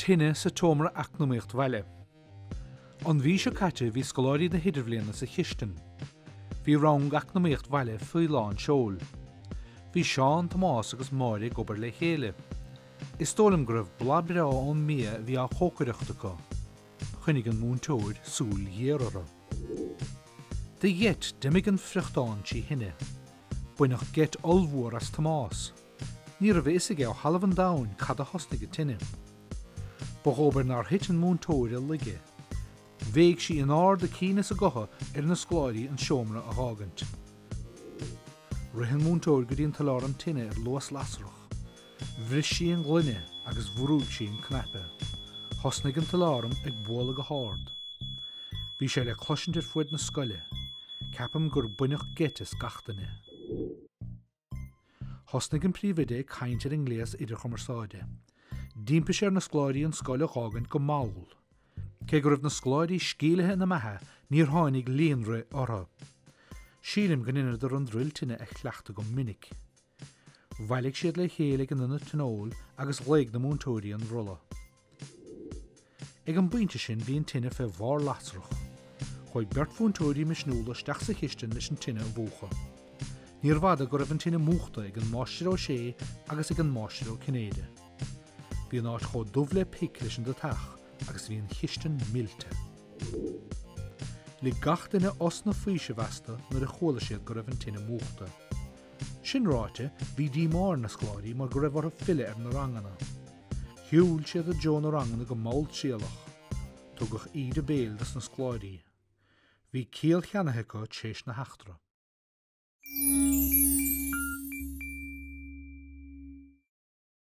Tinne sa tómara acnamíocht bhaile. An bhí se caite bhí scoláirí na hidirbliana sa chiistin. Bhí rang acnamíocht bhaile faoi lán seol. Bhí Seán Tomás agus Máire gobar le chéile. Is tólam go raibh blabrá ón mia bhí á chócaireachta go. Chunig an múntóir súl dhéarara. De dhéit dimig an frichtán sí hinne. Buinach get olmhór as Tomás. Ní a bhís ige á halamh an dain cad a hosnig a tinne. Bogober nar hit an múntóir a ligge. Bhéig sí an ár de cínas a gotha na scoláirí an seomra a hágant. Rihan múntóir go dtíon talár an tinne luas lasrach. Bhris sí an glunne agus bhrúd sí an knappe. Hosnig an taláram ag bóla go hard. Bhí sé le cloisintir fuid na scoile. Capam gur buinech getas gachtainine. Hosnig an príomhide caintear an gléas idir chumarsáide. Dímpa sé na scoláirí an scoile chágant go máil. Cé go raibh na scoláirí scíalathe na maithe níor tháinig líonra ortha. Sílim go inar an driltinine ag chleachta go minic. Bhailig siad le chéalaigh an ina tóil agus léig na múntóirí an rolla. Ag an buinte sin bhí an tinine fé bhar lasrach. Chuid beart fúntóirí misnúla steach sa chiistin leis an tinine an bhuacha. Níor bhada go raibh an tinine múchta ag an máistir ó sé agus ag an máistir ó cinéide. Bhí an áit chó dubh le pic leis an do teach agus bhí an chiistin milte. Le gachtainine os na faoise vesta nar a chóla siad go raibh an tinine múchta. Sin ráite bhí dímár na scoláirí mar go raibh ar a fille ar na rangana. Hiúil siad a John na rangana go máilt síalach. Tugach iad a béal das na scoláirí. Bhí céal cheannaithe go téis na heachtra.